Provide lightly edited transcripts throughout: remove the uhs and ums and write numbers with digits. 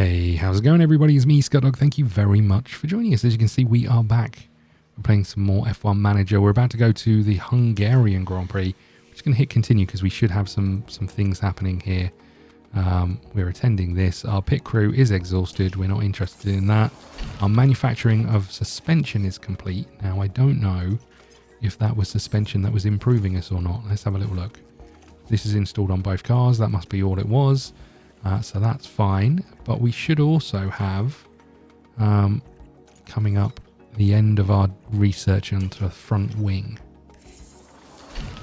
Hey, how's it going everybody? It's me, ScottDog. Thank you very much for joining us. As you can see, we are back. We're playing some more F1 Manager. We're about to go to the Hungarian Grand Prix. We're just going to hit continue because we should have some things happening here. We're attending this. Our pit crew is exhausted. We're not interested in that. Our manufacturing of suspension is complete. Now, I don't know if that was suspension that was improving us or not. Let's have a little look. This is installed on both cars. That must be all it was. So that's fine, but we should also have coming up the end of our research onto the front wing.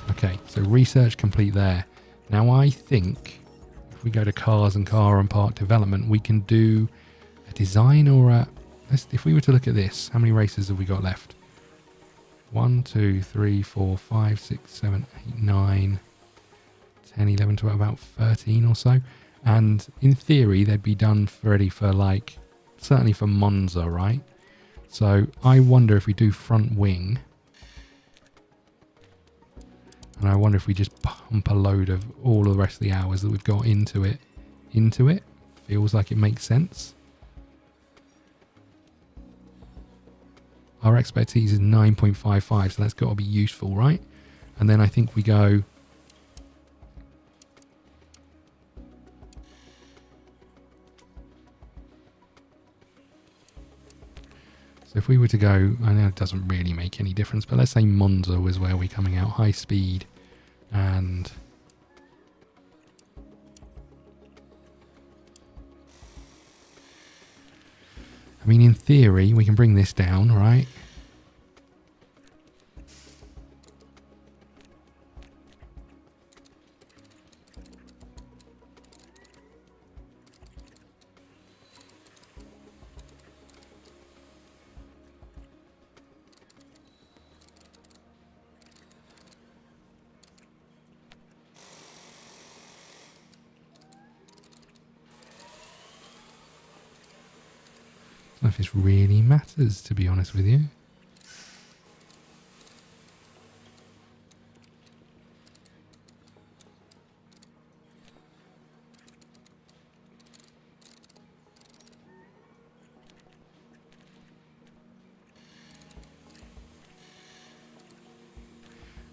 Okay, so research complete there. Now I think if we go to cars and car and part development, we can do a design or a... if we were to look at this, how many races have we got left? 1, 2, 3, 4, 5, 6, 7, 8, 9, 10, 11, 12, about 13 or so. And in theory, they'd be done ready for like, certainly for Monza, right? So I wonder if we do front wing. And I wonder if we just pump a load of all the rest of the hours that we've got into it. Feels like it makes sense. Our expertise is 9.55, so that's got to be useful, right? And then I think we go... So if we were to go, I know it doesn't really make any difference, but let's say Monza was where we're coming out, high speed, and I mean, in theory, we can bring this down, right? I don't know if this really matters, to be honest with you.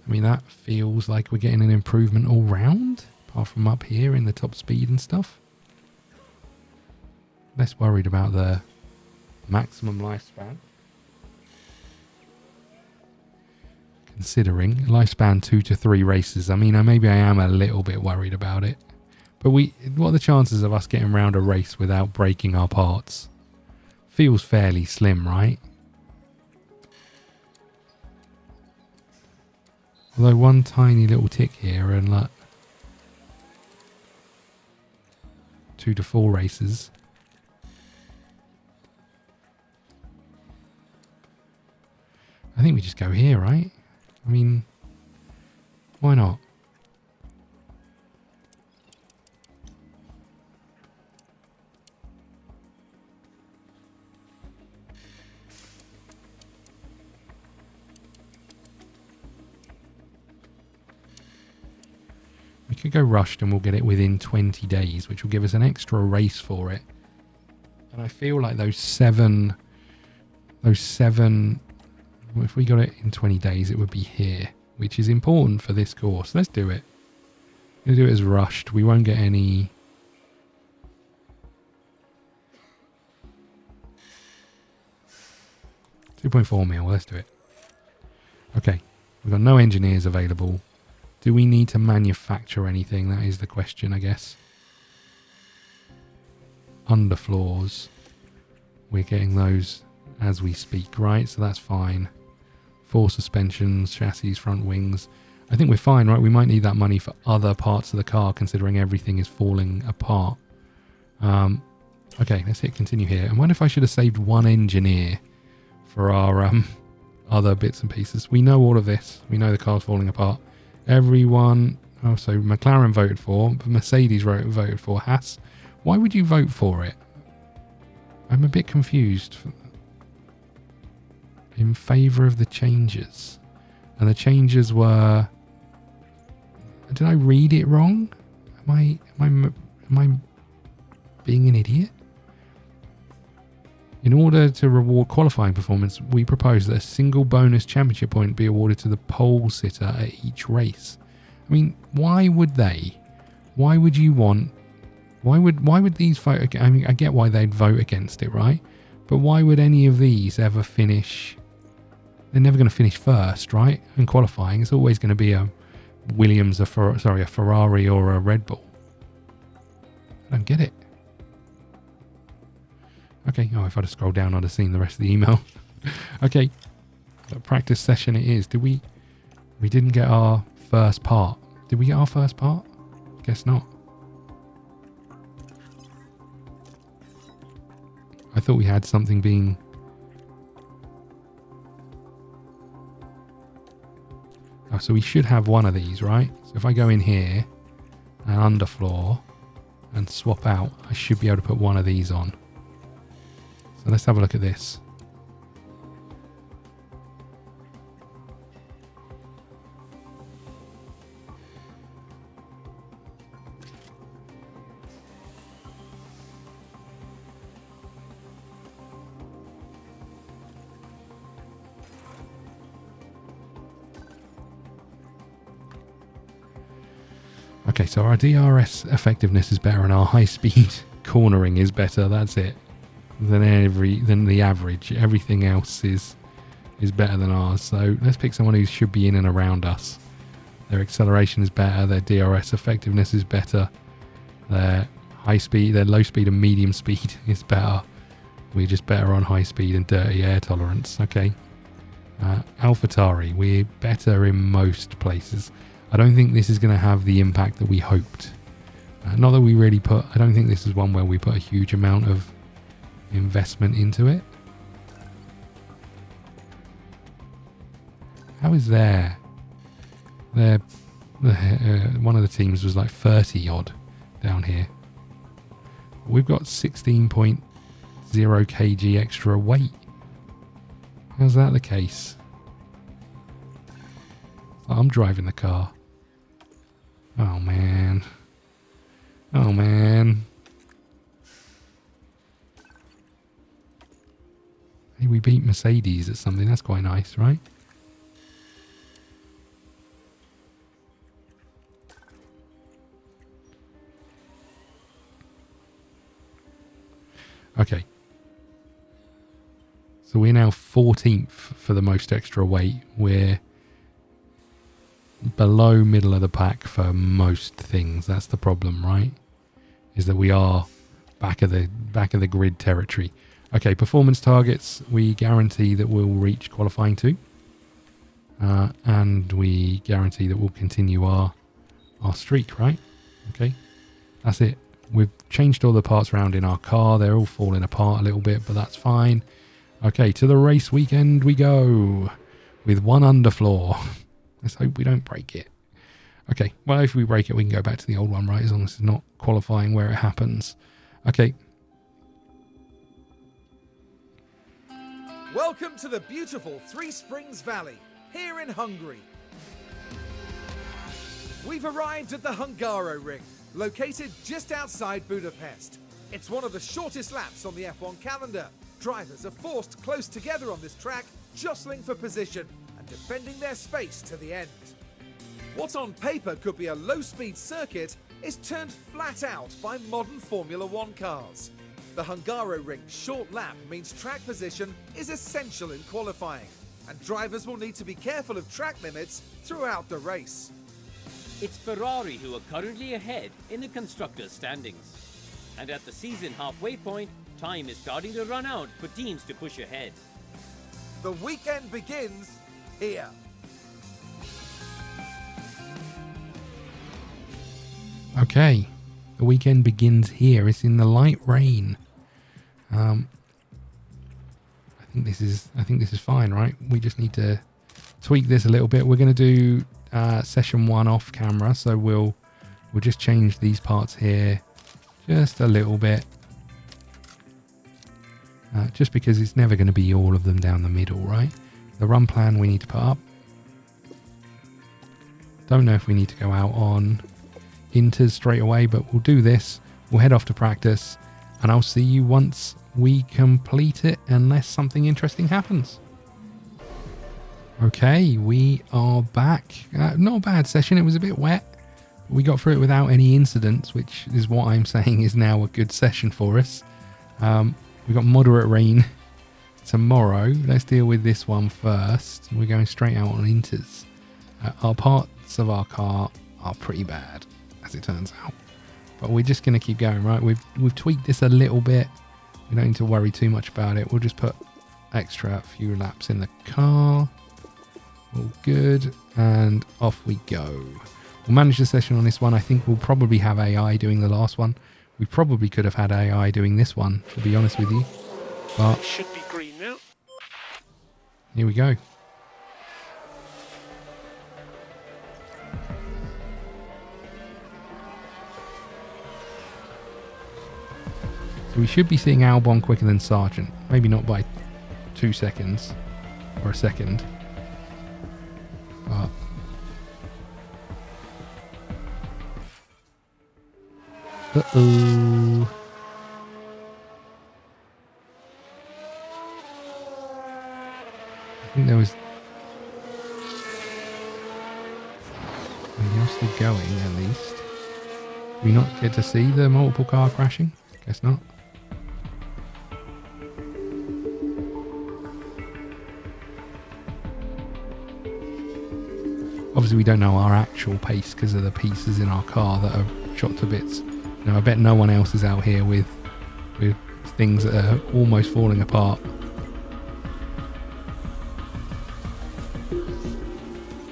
I mean, that feels like we're getting an improvement all round, apart from up here in the top speed and stuff. Less worried about the maximum lifespan. Considering lifespan 2 to 3 races, I mean, maybe I am a little bit worried about it. But what are the chances of us getting around a race without breaking our parts? Feels fairly slim, right? Although one tiny little tick here and like 2 to 4 races. I think we just go here, right? I mean, why not? We could go rushed and we'll get it within 20 days, which will give us an extra race for it. And I feel like those seven, if we got it in 20 days, it would be here, which is important for this course. Let's do it. We'll do it as rushed. We won't get any... $2.4 mil. Let's do it. Okay. We've got no engineers available. Do we need to manufacture anything? That is the question, I guess. Underfloors. We're getting those as we speak, right? So that's fine. 4 suspensions, chassis, front wings. I think we're fine, right? We might need that money for other parts of the car, considering everything is falling apart. Okay, let's hit continue here. And what if I should have saved one engineer for our other bits and pieces? We know all of this. We know the car's falling apart. Everyone... Oh, so McLaren voted for, but Mercedes voted for. Haas. Why would you vote for it? I'm a bit confused. In favour of the changes. And the changes were... Did I read it wrong? Am I being an idiot? In order to reward qualifying performance, we propose that a single bonus championship point be awarded to the pole sitter at each race. I mean, why would they? Why would you want... Why would these vote... I mean, I get why they'd vote against it, right? But why would any of these ever finish... They're never going to finish first, right? In qualifying, it's always going to be a Williams, a Ferrari or a Red Bull. I don't get it. Okay, oh, if I'd have scrolled down, I'd have seen the rest of the email. Okay, a practice session it is. Did we didn't get our first part. Did we get our first part? Guess not. I thought we had something being... Oh, so we should have one of these, right? So if I go in here and underfloor and swap out, I should be able to put one of these on. So let's have a look at this. Okay, so our DRS effectiveness is better and our high speed cornering is better. That's it. Than the average. Everything else is better than ours. So let's pick someone who should be in and around us. Their acceleration is better. Their DRS effectiveness is better. Their high speed, their low speed and medium speed is better. We're just better on high speed and dirty air tolerance. Okay. AlphaTauri, we're better in most places. I don't think this is going to have the impact that we hoped. Not that we really put... I don't think this is one where we put a huge amount of investment into it. How is their one of the teams was like 30 odd down here. We've got 16.0 kg extra weight. How's that the case? I'm driving the car. Oh man. Oh man. Hey, we beat Mercedes at something. That's quite nice, right? Okay. So we're now 14th for the most extra weight. We're below middle of the pack for most things. That's the problem, right? Is that we are back of the grid territory. Okay, performance targets. We guarantee that we'll reach qualifying 2. And we guarantee that we'll continue our streak, right? Okay, that's it. We've changed all the parts around in our car. They're all falling apart a little bit, but that's fine. Okay, to the race weekend we go with one underfloor. Let's hope we don't break it. Okay, well, if we break it, we can go back to the old one, right? As long as it's not qualifying where it happens. Okay. Welcome to the beautiful Three Springs Valley, here in Hungary. We've arrived at the Hungaroring, located just outside Budapest. It's one of the shortest laps on the F1 calendar. Drivers are forced close together on this track, jostling for position and defending their space to the end. What on paper could be a low-speed circuit is turned flat out by modern Formula One cars. The Hungaroring's short lap means track position is essential in qualifying, and drivers will need to be careful of track limits throughout the race. It's Ferrari who are currently ahead in the constructors' standings. And at the season halfway point, time is starting to run out for teams to push ahead. The weekend begins here. Okay, the weekend begins here. It's in the light rain. I think this is fine, right? We just need to tweak this a little bit. We're going to do session 1 off camera, so we'll just change these parts here just a little bit, just because it's never going to be all of them down the middle, right? The run plan we need to put up. Don't know if we need to go out on inters straight away, but we'll do this. We'll head off to practice And I'll see you once we complete it, unless something interesting happens. Okay, we are back. Not a bad session. It was a bit wet. We got through it without any incidents, which is what I'm saying is now a good session for us. We got moderate rain tomorrow. Let's deal with this one first. We're going straight out on inters. Our parts of our car are pretty bad, as it turns out. But we're just going to keep going, right? We've tweaked this a little bit. We don't need to worry too much about it. We'll just put extra few laps in the car. All good. And off we go. We'll manage the session on this one. I think we'll probably have AI doing the last one. We probably could have had AI doing this one, to be honest with you. But it should be green now. Here we go. So we should be seeing Albon quicker than Sargent. Maybe not by 2 seconds or a second. But uh-oh. I think there was... You're still going, at least. Do we not get to see the multiple car crashing? Guess not. Obviously, we don't know our actual pace because of the pieces in our car that are shot to bits. I bet no one else is out here with things that are almost falling apart.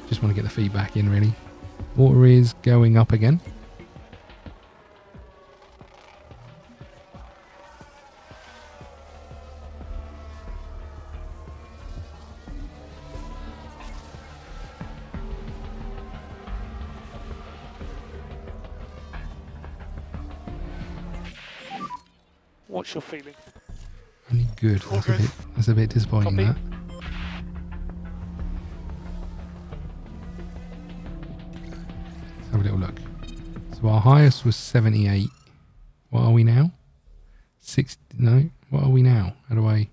Just want to get the feedback in, really. Water is going up again. What's your feeling? Only good. That's a bit disappointing. Copy. That. Let's have a little look. So our highest was 78. What are we now? 60. No. What are we now? How do I?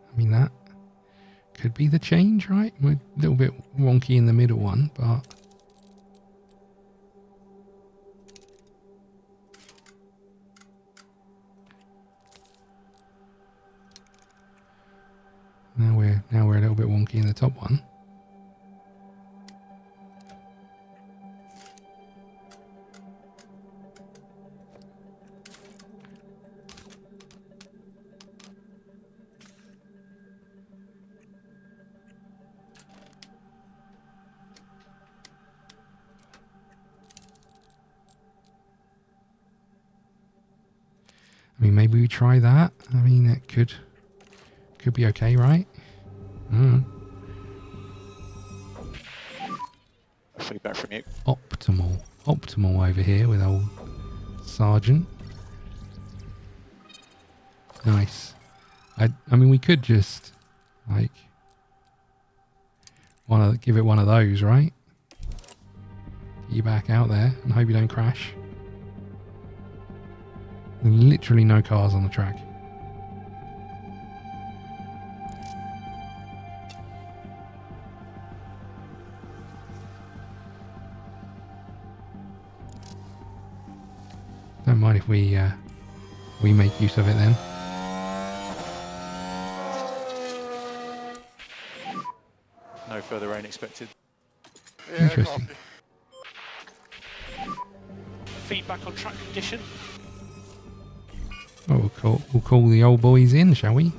I mean, that could be the change, right? We're a little bit wonky in the middle one, but... Now we're a little bit wonky in the top one. I mean, maybe we try that. I mean, that could be okay, right? Feedback from you. Optimal over here with old Sergeant. Nice. I mean, we could just like give it one of those, right? Get you back out there and hope you don't crash. There's literally no cars on the track. Don't mind if we make use of it then. No further rain expected. Yeah, Interesting. Feedback on track condition. Oh, we'll call the old boys in, shall we?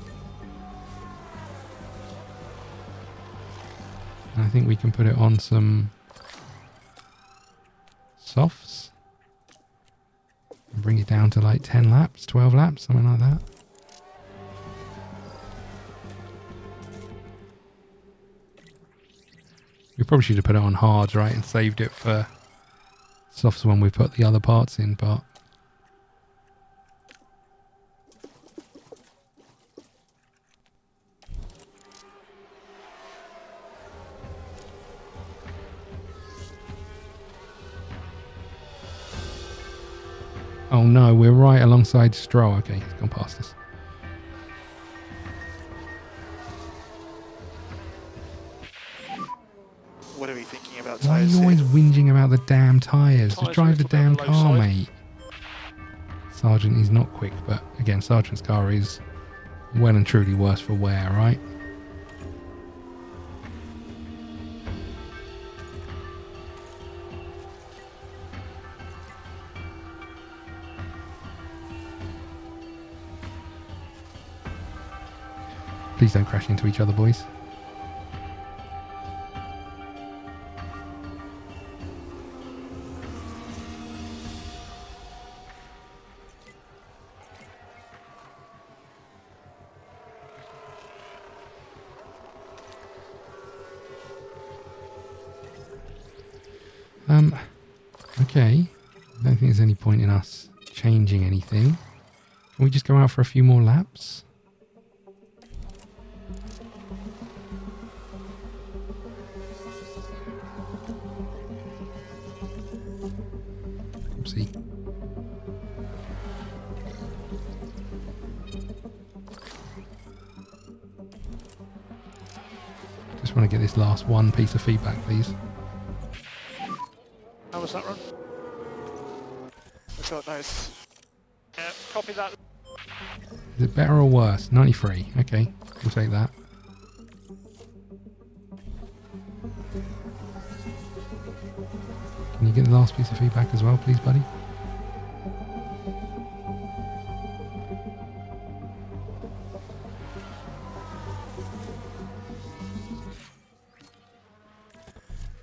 I think we can put it on some softs. bring it down to like 10 laps, 12 laps, something like that. We probably should have put it on hard, right, and saved it for softs when we put the other parts in, but oh no, we're right alongside Stroll. Okay, he's gone past us. What are we thinking about Why are tyres you always here? whinging about the damn tyres? Just Tyres are a drive the little bit on damn the low car, side. mate. Sergeant is not quick, but again, Sergeant's car is well and truly worse for wear, right? Please don't crash into each other, boys. Okay. I don't think there's any point in us changing anything. Can we just go out for a few more laps? Oopsie. Just want to get this last one piece of feedback, please. How was that run? I got nice. Yeah, copy that. Is it better or worse? 93. Okay, we'll take that. Can you get the last piece of feedback as well, please, buddy?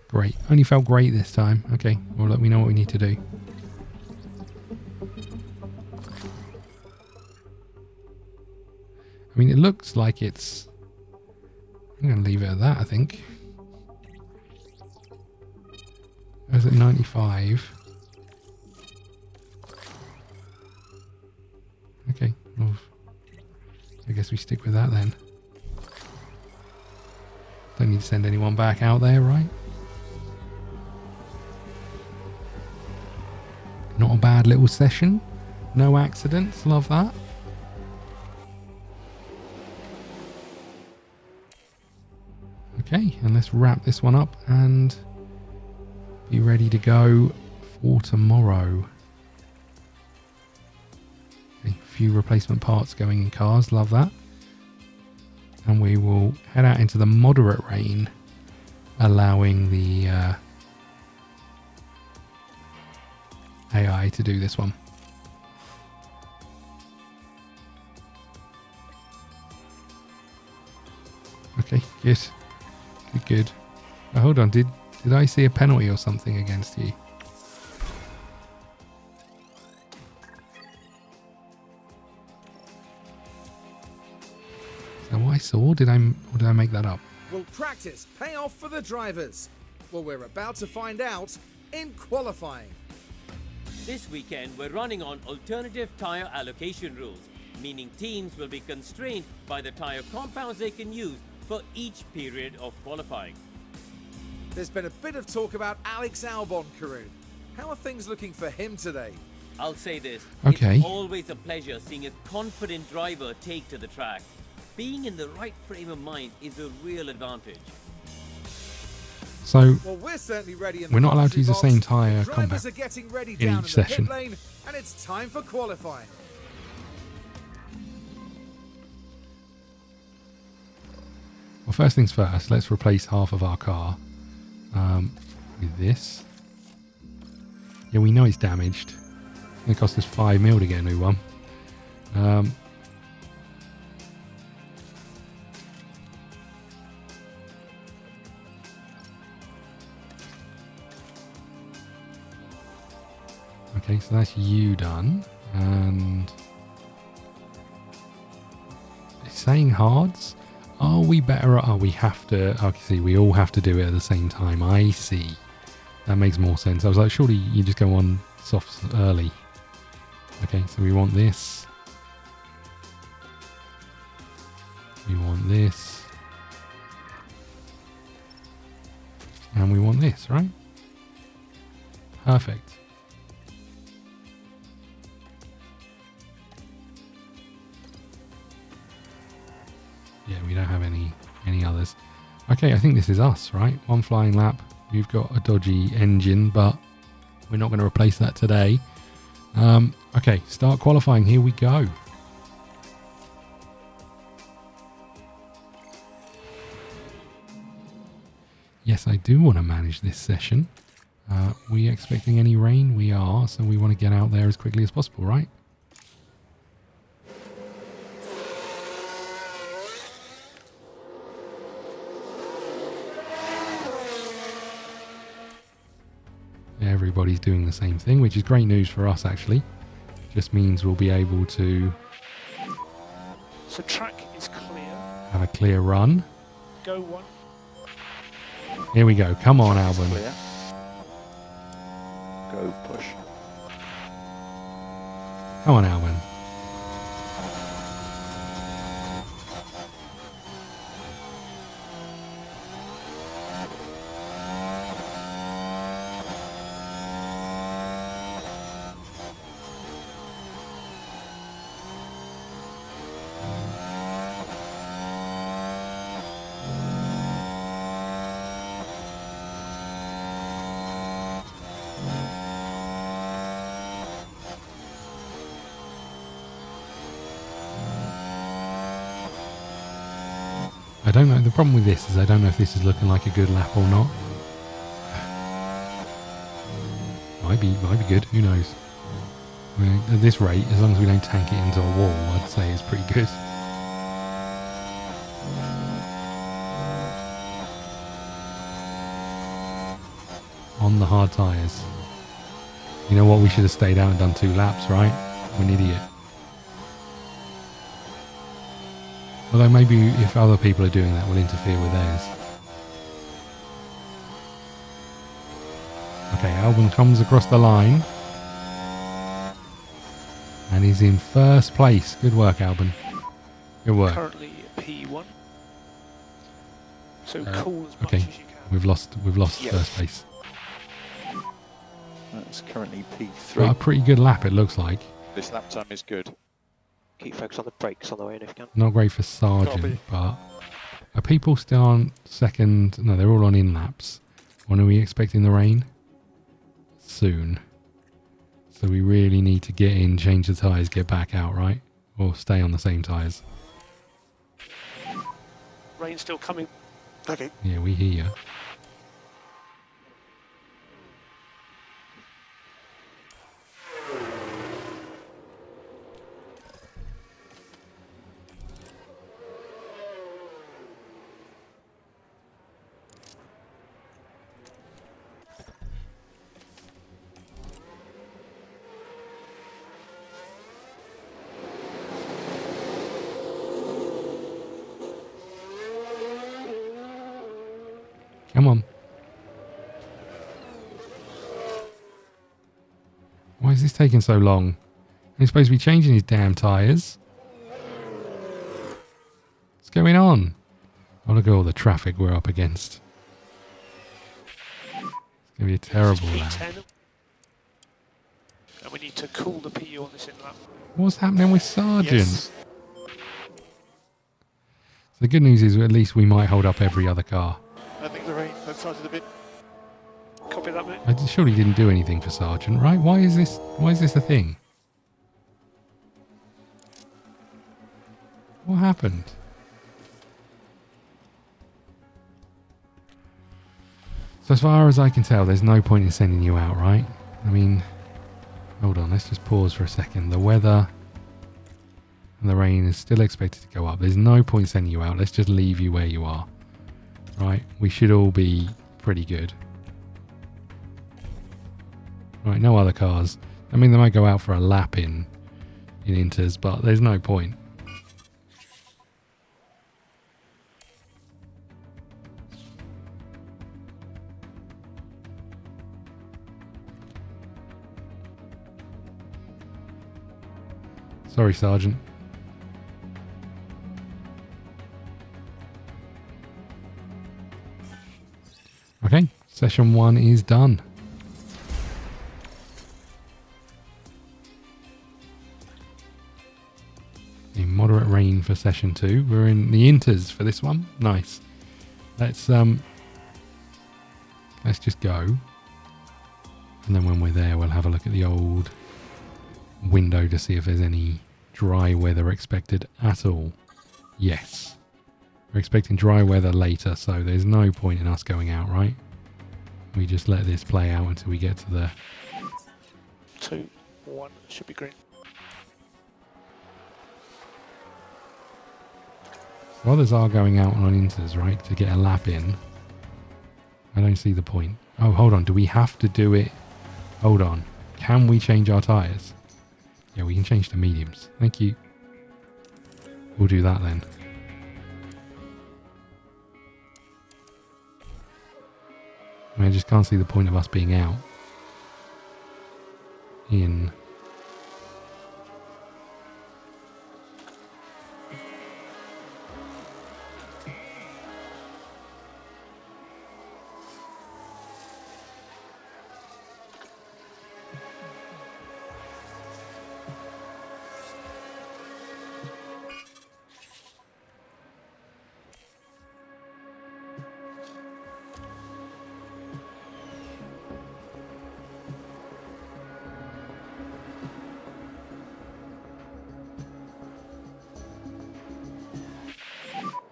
Great. Only felt great this time. Okay, well, look, we know what we need to do. I mean, it looks like it's... I'm going to leave it at that, I think. I was at 95. Okay, well, I guess we stick with that then. Don't need to send anyone back out there, right? Not a bad little session. No accidents, love that. Okay, and let's wrap this one up and be ready to go for tomorrow. Okay, a few replacement parts going in cars, love that. And we will head out into the moderate rain, allowing the AI to do this one. Okay, good. Good. Oh, hold on, did I see a penalty or something against you? Is that what I saw? Or did I make that up? Will practice pay off for the drivers? Well, we're about to find out in qualifying. This weekend, we're running on alternative tyre allocation rules, meaning teams will be constrained by the tyre compounds they can use for each period of qualifying. There's been a bit of talk about Alex Albon, Karun. How are things looking for him today? I'll say this, Okay. It's always a pleasure seeing a confident driver take to the track. Being in the right frame of mind is a real advantage. So Well, we're certainly ready in we're not allowed to use the commentary same box. tyre Drivers compound are getting ready in down each in session. the pit lane, and it's time for qualifying. Well, first things first, let's replace half of our car with this. Yeah, we know it's damaged. It's going to cost us 5 mil to get a new one. Okay, so that's you done. And it's saying hards. Are we better? Oh, we have to. Okay, see, we all have to do it at the same time. I see. That makes more sense. I was like, surely you just go on softs early. Okay, so we want this. We want this. And we want this, right? Perfect. Yeah, we don't have any others. Okay, I think this is us, right? One flying lap. We've got a dodgy engine, but we're not going to replace that today. Okay, start qualifying. Here we go. Yes, I do want to manage this session. We expecting any rain? We are, so we want to get out there as quickly as possible, right? Everybody's doing the same thing, which is great news for us, actually. Just means we'll be able to... So track is clear. Have a clear run. Go one. Here we go. Come on, Albon. Clear. Go push. Come on, Albon. I don't know. The problem with this is I don't know if this is looking like a good lap or not. Might be good. Who knows? I mean, at this rate, as long as we don't tank it into a wall, I'd say it's pretty good. On the hard tyres. You know what? We should have stayed out and done 2 laps, right? I'm an idiot. Although maybe if other people are doing that, we'll interfere with theirs. Okay, Albon comes across the line. And he's in first place. Good work, Albon. Good work. Currently P1. So cool as much Okay, as you can. we've lost Yep. first place. That's currently But a P3. pretty good lap, it looks like. This lap time is good. Keep focus on the brakes on the way in if you can. Not great for Sargent, Copy. but are people still on second? No, they're all on in laps. When are we expecting the rain? Soon. So we really need to get in, change the tyres, get back out, right? Or stay on the same tyres. Rain still coming. Okay. Yeah, we hear you. Come on. Why is this taking so long? He's supposed to be changing his damn tyres. What's going on? Oh, look at all the traffic we're up against. It's going to be a terrible lap. P10. And we need to cool the PU on this in lap. What's happening with Sargent? Yes. So the good news is at least we might hold up every other car. I think the rain has started a bit. Copy that, mate. I surely didn't do anything for Sargent, right? Why is this a thing? What happened? So as far as I can tell, there's no point in sending you out, right? I mean, hold on, let's just pause for a second. The weather and the rain is still expected to go up. There's no point sending you out. Let's just leave you where you are. Right, we should all be pretty good. Right, no other cars. I mean, they might go out for a lap in in inters, but there's no point. Sorry, Sergeant. Okay, session 1 is done. A moderate rain for session 2. We're in the inters for this one. Nice. Let's just go. And then when we're there, we'll have a look at the old window to see if there's any dry weather expected at all. Yes. We're expecting dry weather later, so there's no point in us going out, right? We just let this play out until we get to the... 2, 1, should be green. So others are going out on inters, right, to get a lap in. I don't see the point. Oh, hold on. Do we have to do it? Hold on. Can we change our tyres? Yeah, we can change to mediums. Thank you. We'll do that then. I mean, I just can't see the point of us being out in...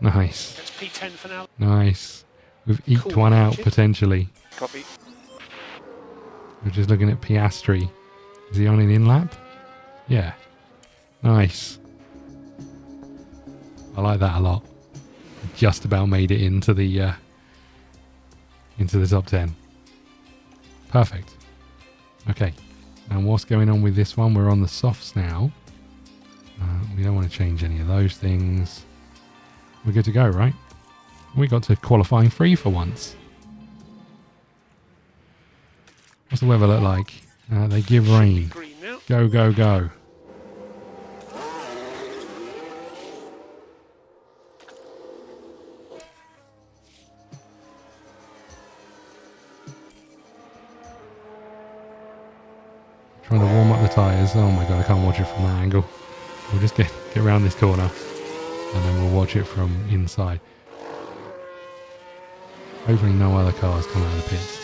Nice. That's P10 for now. Nice. We've eked Cool, one out actually. potentially. Copy. We're just looking at Piastri. Is he on an in-lap? Yeah. Nice. I like that a lot. Just about made it into the top 10. Perfect. Okay. And what's going on with this one? We're on the softs now. We don't want to change any of those things. We're good to go, right? We got to qualifying free for once. What's the weather look like? They give rain. Green now. Go, go, go. Trying to warm up the tyres. Oh my god, I can't watch it from that angle. We'll just get around this corner and then we'll watch it from inside. Hopefully no other cars come out of the pits.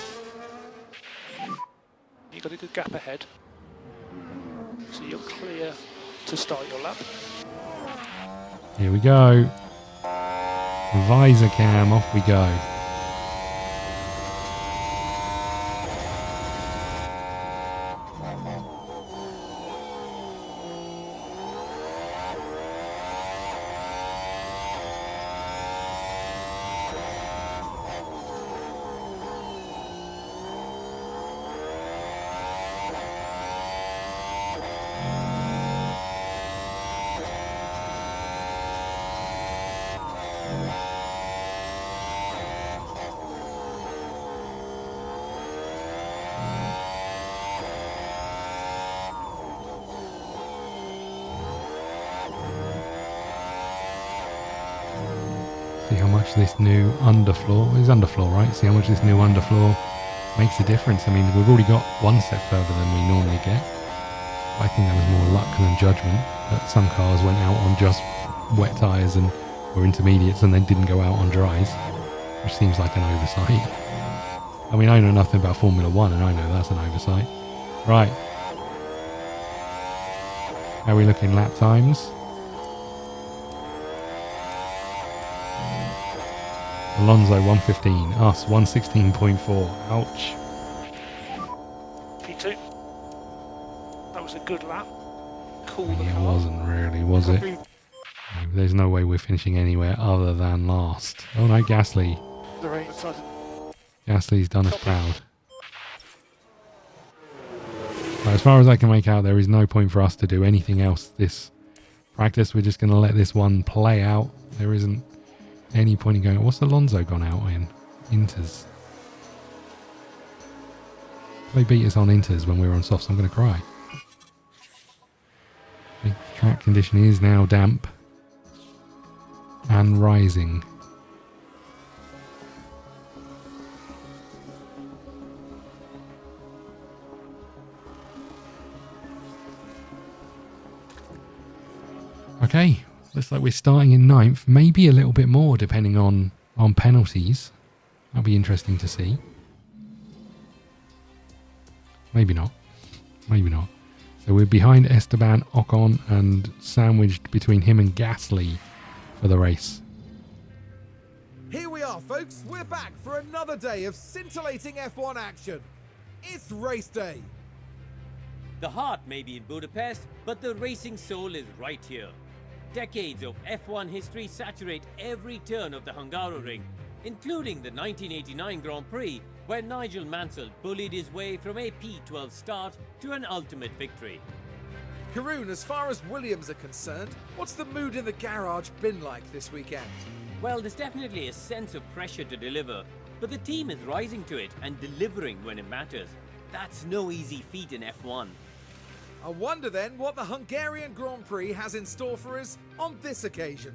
You've got a good gap ahead. So you're clear to start your lap. Here we go. Visor cam, off we go. See how much this new underfloor is underfloor, right? See how much this new underfloor makes a difference. I mean, we've already got one step further than we normally get. I think that was more luck than judgment. That some cars went out on just wet tyres and were intermediates and then didn't go out on dries, which seems like an oversight. I mean, I know nothing about Formula 1 and I know that's an oversight. Right. How are we looking lap times? Alonso 115, us 116.4. Ouch. P2. That was a good lap. Cool. the Yeah, it car. wasn't really, was it? There's no way we're finishing anywhere other than last. Oh no, Gasly. The rain started. Gasly's done us proud. But as far as I can make out, there is no point for us to do anything else this practice. We're just going to let this one play out. There isn't any point in going, what's Alonso gone out in? Inters. They beat us on Inters when we were on softs. I'm going to cry. The track condition is now damp and rising. Okay, looks like we're starting in 9th, maybe a little bit more depending on penalties. That'll be interesting to see. Maybe not. Maybe not. So we're behind Esteban Ocon and sandwiched between him and Gasly for the race. Here we are, folks. We're back for another day of scintillating F1 action. It's race day. The heart may be in Budapest, but the racing soul is right here. Decades of F1 history saturate every turn of the Hungaroring, including the 1989 Grand Prix, where Nigel Mansell bullied his way from a P12 start to an ultimate victory. Karun, as far as Williams are concerned, what's the mood in the garage been like this weekend? Well, there's definitely a sense of pressure to deliver, but the team is rising to it and delivering when it matters. That's no easy feat in F1. I wonder then what the Hungarian Grand Prix has in store for us on this occasion.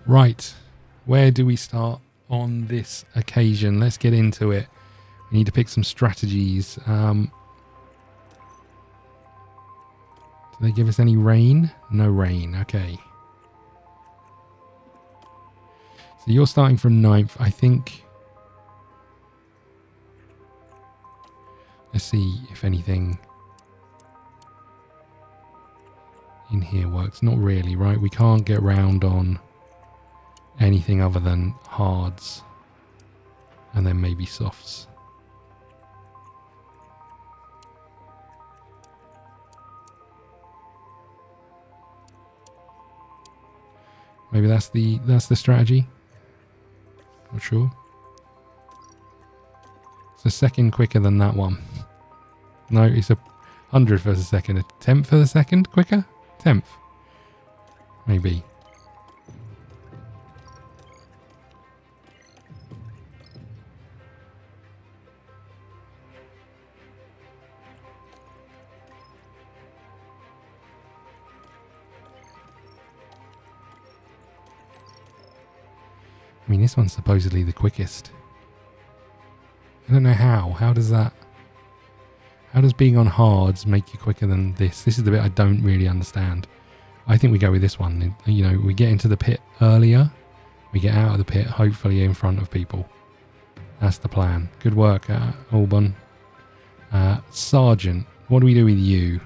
Right, where do we start on this occasion? Let's get into it. We need to pick some strategies. Do they give us any rain? No rain, okay. So you're starting from 9th, I think. Let's see if anything in here works. Not really, right? We can't get round on anything other than hards and then maybe softs. Maybe that's the strategy. Not sure. It's a second quicker than that one. No, it's a 100th of a second. A 10th of a second quicker? 10th. Maybe. I mean, this one's supposedly the quickest. I don't know how. How does being on hards make you quicker than this? This is the bit I don't really understand. I think we go with this one. You know, we get into the pit earlier. We get out of the pit, hopefully in front of people. That's the plan. Good work, Albon. Sergeant, what do we do with you?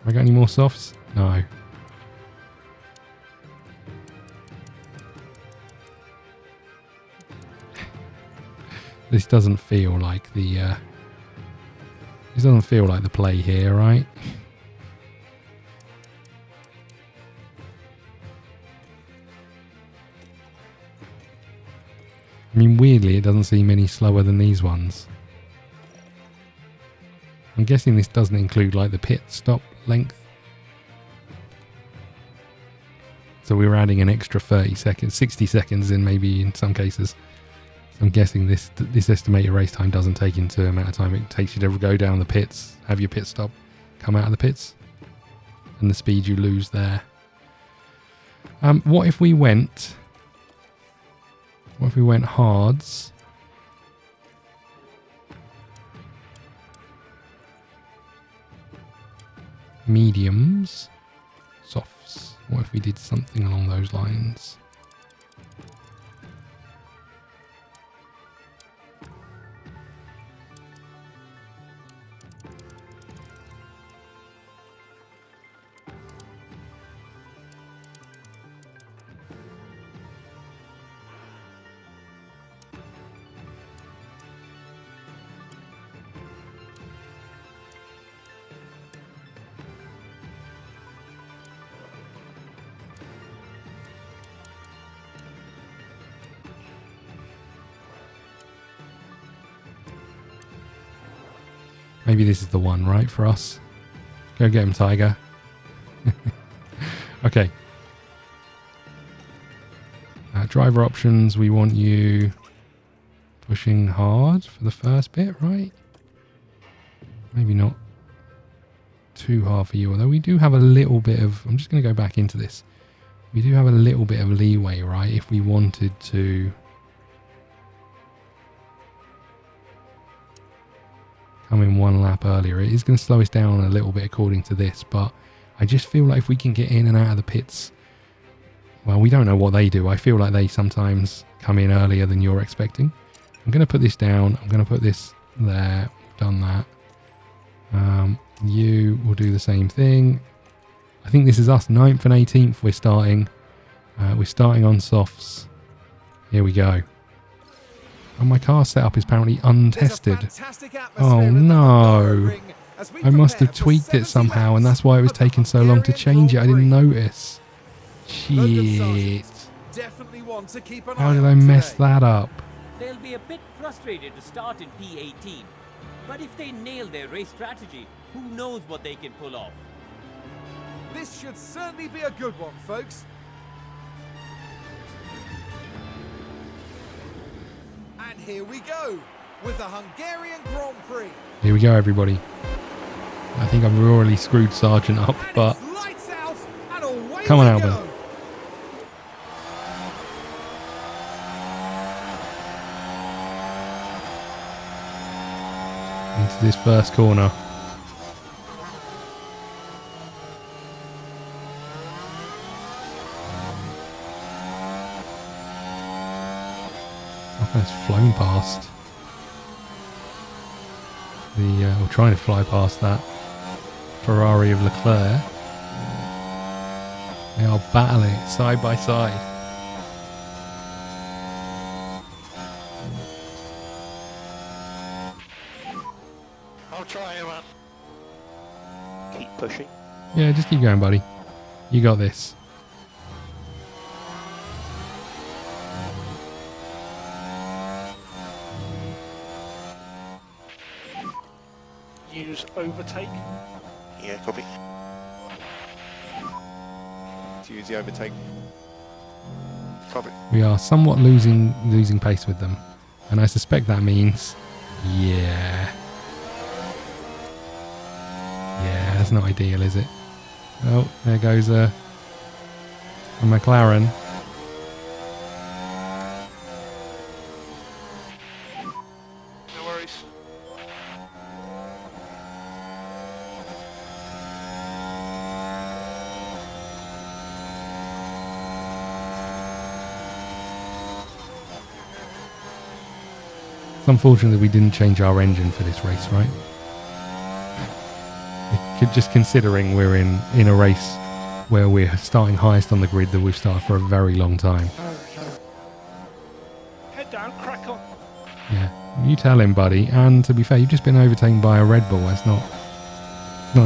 I got any more softs? No. This doesn't feel like the play here, right? I mean, weirdly, it doesn't seem any slower than these ones. I'm guessing this doesn't include like the pit stop length. So we're adding an extra 30 seconds, 60 seconds in maybe in some cases. So I'm guessing this estimated race time doesn't take into the amount of time it takes you to go down the pits, have your pit stop, come out of the pits, and the speed you lose there. What if we went hards? Mediums, softs. What if we did something along those lines? Maybe this is the one, right, for us. Go get him, Tiger. Okay. Driver options, we want you pushing hard for the first bit, right? Maybe not too hard for you, although we do have a little bit of... I'm just going to go back into this. We do have a little bit of leeway, right, if we wanted to come in one lap earlier. It is going to slow us down a little bit according to this, but I just feel like if we can get in and out of the pits... Well, we don't know what they do. I feel like they sometimes come in earlier than you're expecting. I'm going to put this down. I'm going to put this there. Done that. You will do the same thing. I think this is us, 9th and 18th we're starting. We're starting on softs. Here we go. And my car setup is apparently untested. Oh no. I must have tweaked it somehow and that's why it was taking so long to change it. I didn't notice. Shit. How did I mess that up? They'll be a bit frustrated to start in P18. But if they nail their race strategy, who knows what they can pull off? This should certainly be a good one, folks. And here we go with the Hungarian Grand Prix. Here we go, everybody. I think I've already screwed Sargent up, And but it's lights out and away come on, we Albin. go. Into this first corner. It's flown past the we're trying to fly past that Ferrari of Leclerc. They are battling side by side. I'll try him out. Keep pushing. Yeah, just keep going, buddy. You got this. Use overtake. Yeah, copy. To use the overtake. Copy. We are somewhat losing pace with them, and I suspect that means, yeah, that's not ideal, is it? Oh, there goes a McLaren. No worries. It's unfortunate that we didn't change our engine for this race, right? Just considering we're in a race where we're starting highest on the grid that we've started for a very long time. Head down, crack on. Yeah, you tell him, buddy. And to be fair, you've just been overtaken by a Red Bull. That's not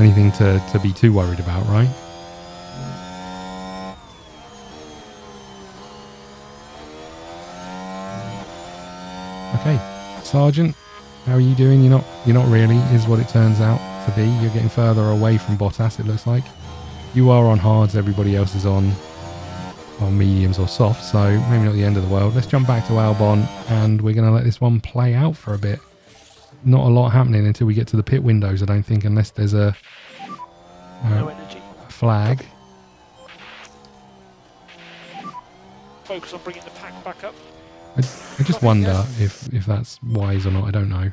anything to be too worried about, right? Okay, Sergeant, how are you doing? You're not really, is what it turns out to be. You're getting further away from Bottas, it looks like. You are on hards, everybody else is on mediums or softs, so maybe not the end of the world. Let's jump back to Albon, and we're going to let this one play out for a bit. Not a lot happening until we get to the pit windows, I don't think, unless there's No energy. a flag. Focus on bringing the pack back up. I just wonder if that's wise or not, I don't know.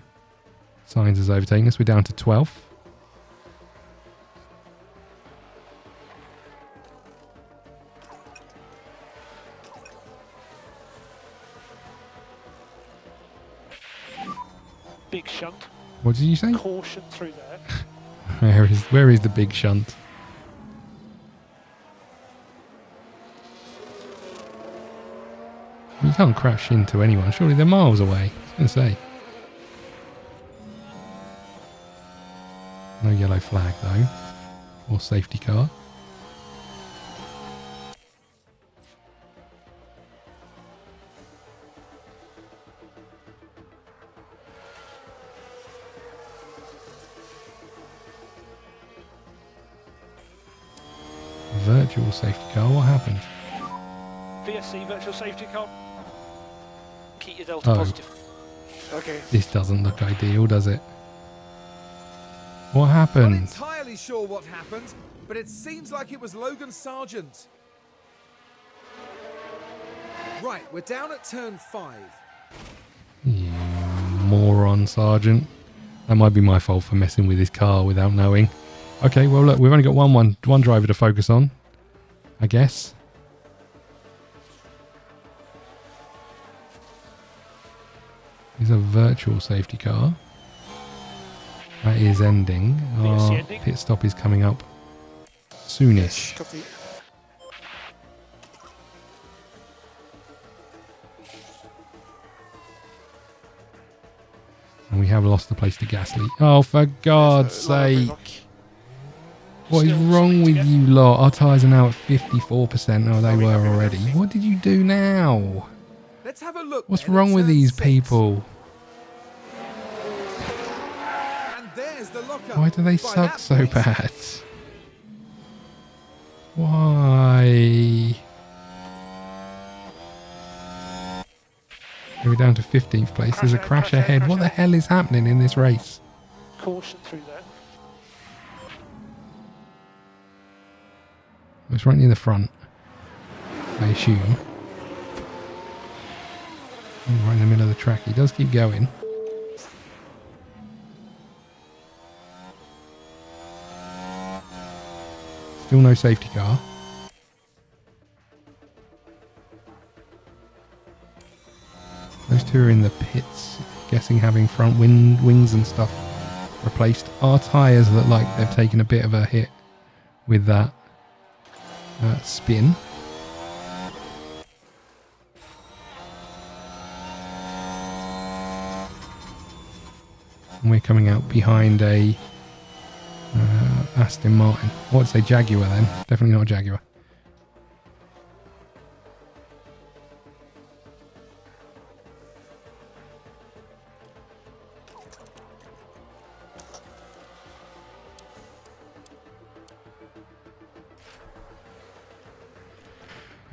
Sainz is overtaking us, we're down to 12th. Big shunt. What did you say? Caution through there. Where is the big shunt? You can't crash into anyone. Surely they're miles away. I was going to say. No yellow flag though. Or safety car. virtual safety car. What happened? VSC virtual safety car. Keep your delta Oh. positive. Okay. This doesn't look ideal, does it? What Not happened? entirely sure what happened, but it seems like it was Logan Sargent. Right, we're down at turn 5. You moron, Sergeant. That might be my fault for messing with his car without knowing. Okay, well look, we've only got one driver to focus on, I guess. It's a virtual safety car. That is ending. Our ending. pit stop is coming up soonish. Copy. And we have lost the place to Gasly. Oh, for God's There's a lot of sake. remark. What is Still wrong something with to you lot? Our tyres are now at 54%. Oh, they Are we were happy with already. everything? What did you do now? Let's have a look. What's then at wrong with turn these 6. people? And there's the lockup. Why do they By suck that so point, bad? Why? We're down to 15th place. There's a crash ahead. What the hell is happening in this race? Caution through there. It's right near the front, I assume. Oh, right in the middle of the track. He does keep going. Still no safety car. Those two are in the pits, guessing having front wings and stuff replaced. Our tyres look like they've taken a bit of a hit with that spin. And we're coming out behind a Aston Martin. What, say Jaguar then? Definitely not a Jaguar.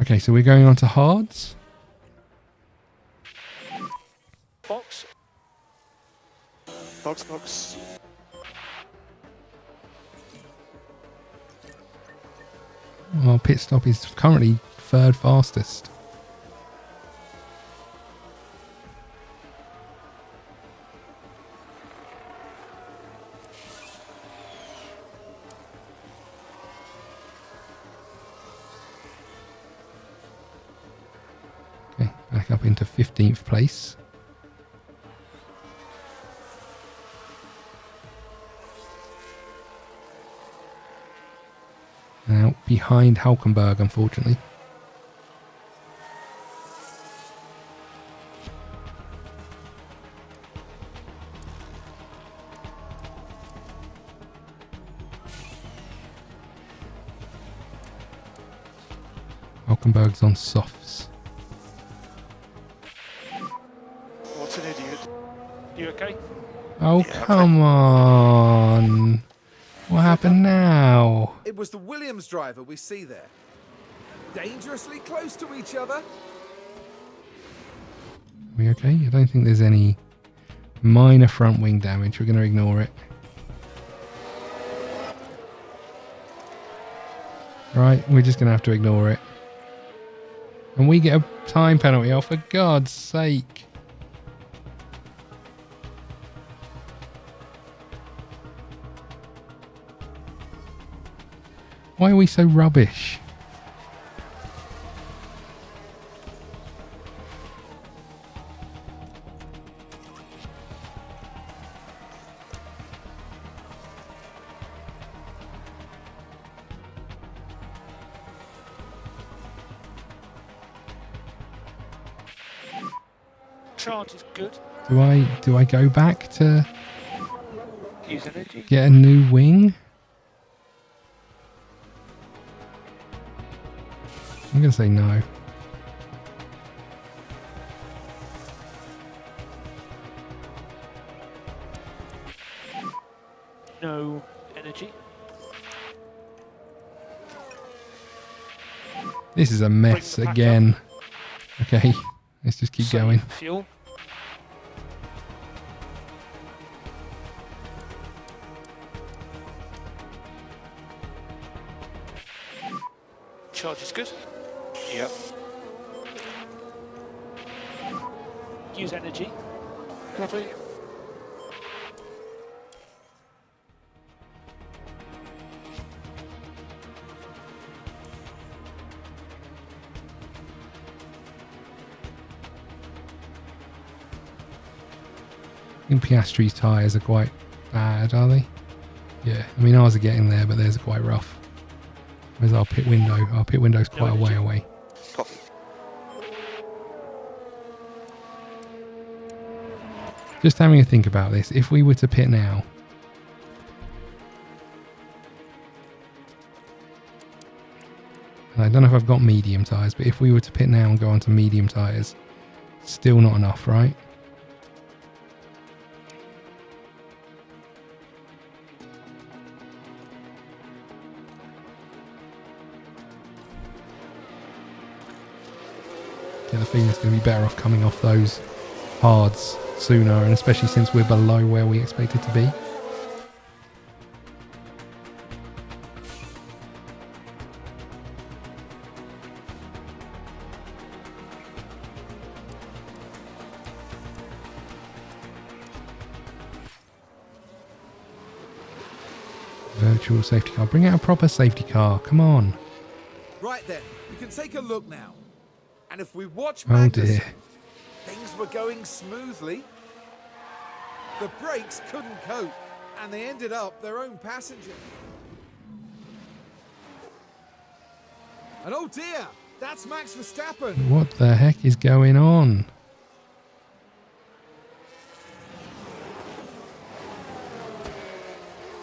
Okay, so we're going on to hards. Box. Box. Our pit stop is currently third fastest. Okay, back up into 15th place. Now behind Hulkenberg, unfortunately. Hulkenberg's on softs. What an idiot. You okay? Oh, Yeah, come on. What happened now? it was the Williams driver we see there. Dangerously close to each other. Are we okay? I don't think there's any minor front wing damage. We're going to ignore it. Right, we're just going to have to ignore it. And we get a time penalty. Oh, for God's sake. Why are we so rubbish? Charge is good. Do I go back to Use energy. get a new wing? I'm going to say no. No energy. This is a mess Bring the pack again. Okay, let's just keep Save going. Fuel. Charge is good. Yep. Use energy. Copy. I think Piastri's tyres are quite bad, are they? Yeah, I mean ours are getting there, but theirs are quite rough. Where's our pit window? Our pit window's quite a way away. Copy. Just having a think about this. If we were to pit now, and I don't know if I've got medium tyres, but if we were to pit now and go onto medium tyres, still not enough, right? Get the feeling it's going to be better off coming off those hards sooner, and especially since we're below where we expected to be. Virtual safety car. Bring out a proper safety car. Come on. Right then, we can take a look now. And if we watch Oh Magnus, dear. things were going smoothly. The brakes couldn't cope, and they ended up their own passenger. And oh dear, that's Max Verstappen. What the heck is going on?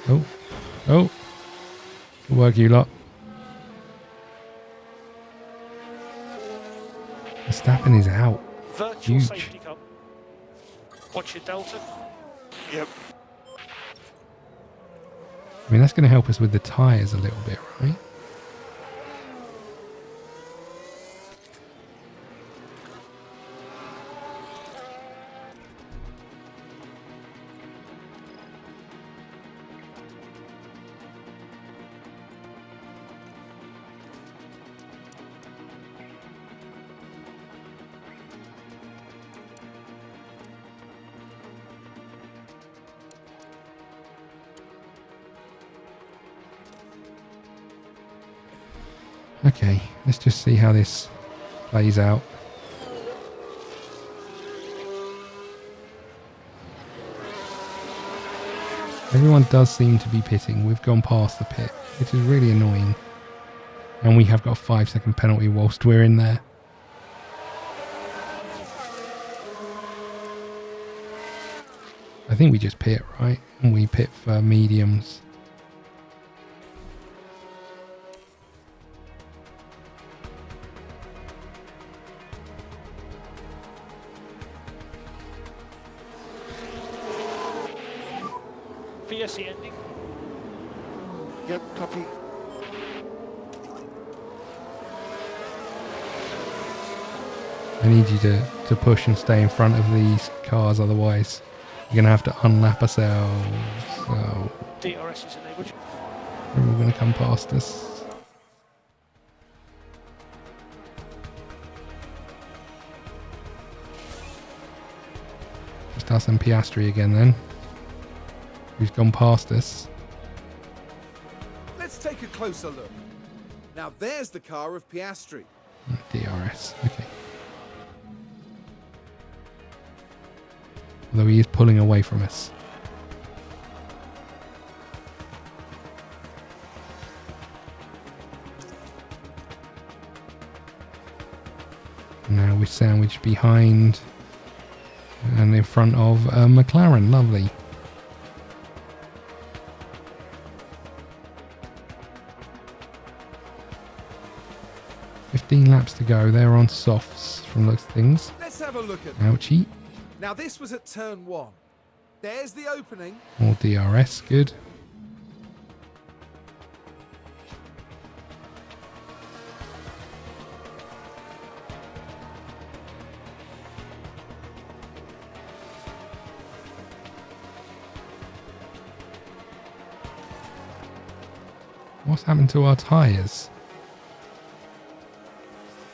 Oh. Oh. Good work, you lot. Verstappen is out. Virtual Huge. safety car. Watch your delta. Yep. I mean, that's going to help us with the tyres a little bit, right? Okay, let's just see how this plays out. Everyone does seem to be pitting. We've gone past the pit, which is really annoying. And we have got a 5-second penalty whilst we're in there. I think we just pit, right? And we pit for mediums. VSE ending. Yep, copy. I need you to push and stay in front of these cars, otherwise you're going to have to unlap ourselves. So DRS is enabled. they're all going to come past us. Just us and Piastri again then. Who's gone past us. Let's take a closer look. Now there's the car of Piastri. DRS, okay. Although he is pulling away from us. Now we're sandwiched behind and in front of McLaren. Lovely. Laps to go. They're on softs from those things. Let's have a look at Ouchie. Now this was at turn 1. There's the opening. More DRS. Good. What's happened to our tyres?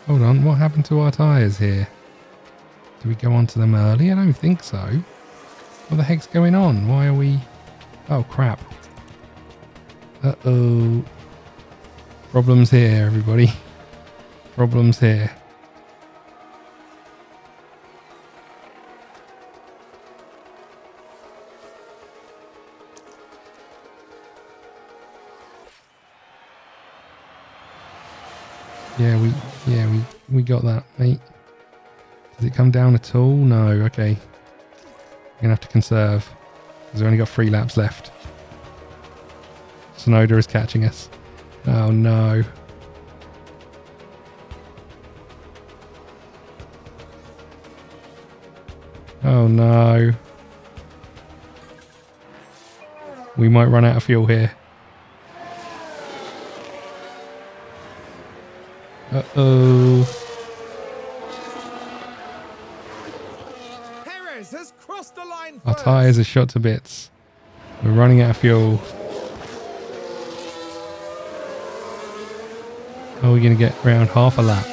Hold on, what happened to our tyres here? Do we go onto them early? I don't think so. What the heck's going on? Why are we... Oh, crap. Uh-oh. Problems here, everybody. Problems here. Yeah, we got that, mate. Does it come down at all? No, okay. We're gonna have to conserve. Because we've only got 3 laps left. Sonoda is catching us. Oh no. Oh no. We might run out of fuel here. Uh-oh. Perez has crossed the line Our first. tyres are shot to bits. We're running out of fuel. Are we going to get around half a lap?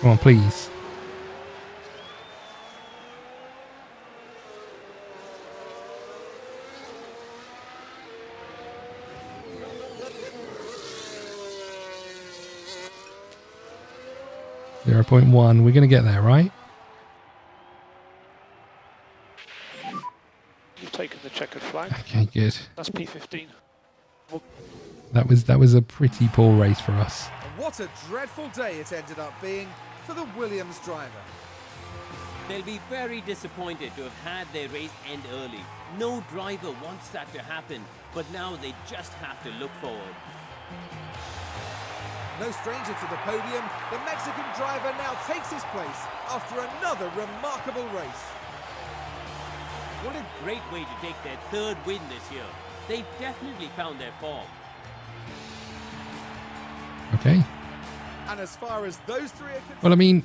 Come on, please. .1. We're going to get there, right? You've taken the checkered flag. Okay, good. That's P15. That was a pretty poor race for us. And what a dreadful day it ended up being for the Williams driver. They'll be very disappointed to have had their race end early. No driver wants that to happen, but now they just have to look forward. No stranger to the podium, the Mexican driver now takes his place after another remarkable race. What a great way to take their 3rd win this year. They've definitely found their form. Okay. And as far as those 3 are concerned, Well, I mean,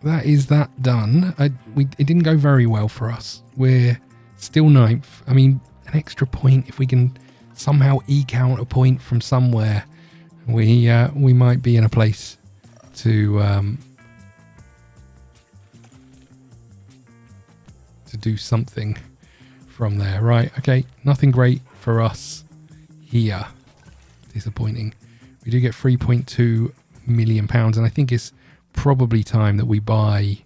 that done. It didn't go very well for us. We're still 9th. I mean, an extra point, if we can somehow eke out a point from somewhere, we might be in a place to do something from there. Right, okay, nothing great for us here. Disappointing. We do get £3.2 million, and I think it's probably time that we buy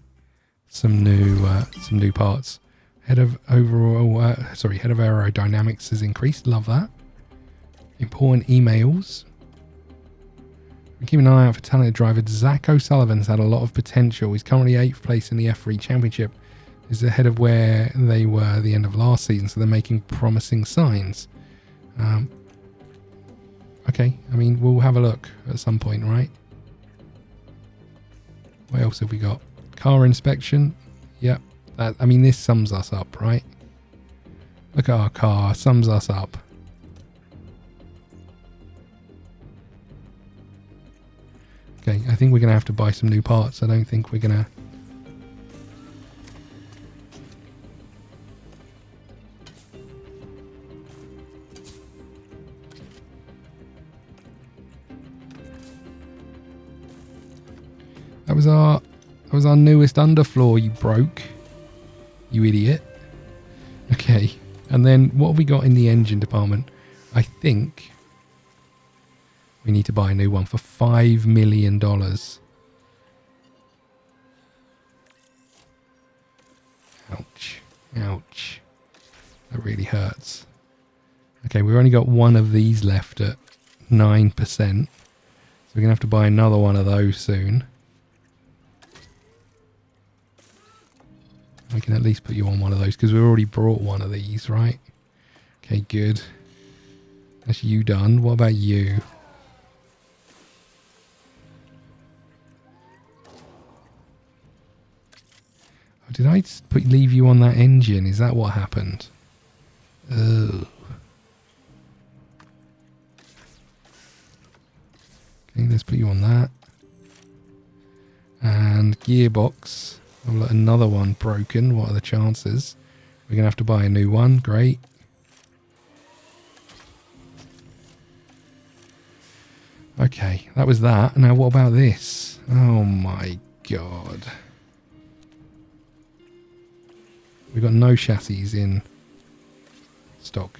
some new parts. Head of aerodynamics has increased. Love that. Important emails. We're keeping an eye out for talented driver. Zach O'Sullivan's had a lot of potential. He's currently 8th place in the F3 Championship. Is ahead of where they were at the end of last season, so they're making promising signs. Okay, I mean, we'll have a look at some point, right? What else have we got? Car inspection. Yep. I mean, this sums us up, right? Look at our car. Sums us up. Okay, I think we're going to have to buy some new parts. I don't think we're going to... That was our newest underfloor you broke. You idiot. Okay. And then what have we got in the engine department? I think we need to buy a new one for $5 million. Ouch. Ouch. That really hurts. Okay, we've only got one of these left at 9%. So we're going to have to buy another one of those soon. We can at least put you on one of those because we've already brought one of these, right? Okay, good. That's you done. What about you? Oh, did I leave you on that engine? Is that what happened? Oh. you on that. And gearbox. Oh, look, another one broken. What are the chances? We're going to have to buy a new one. Great. Okay, that was that. Now what about this? Oh my god. We've got no chassis in stock.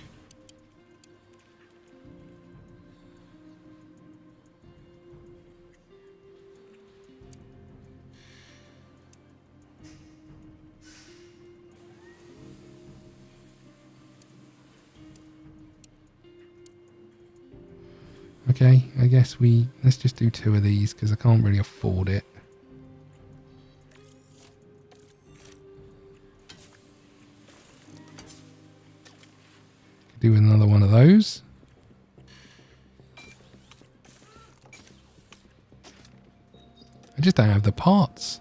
Okay, I guess let's just do 2 of these because I can't really afford it. Do another one of those. I just don't have the parts.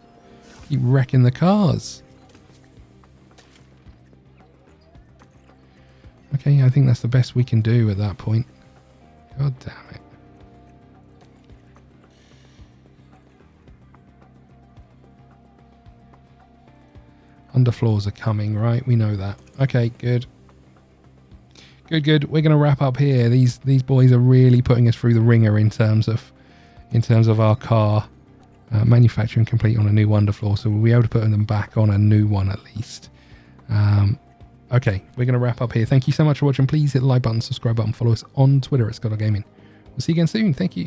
Keep wrecking the cars. Okay, I think that's the best we can do at that point. God damn it. Underfloors are coming, right? We know that. Okay, good. Good. We're going to wrap up here. These boys are really putting us through the ringer in terms of our car manufacturing complete on a new underfloor. So we'll be able to put them back on a new one at least. Okay, we're going to wrap up here. Thank you so much for watching. Please hit the like button, subscribe button, follow us on Twitter at ScottDogGaming. We'll see you again soon. Thank you.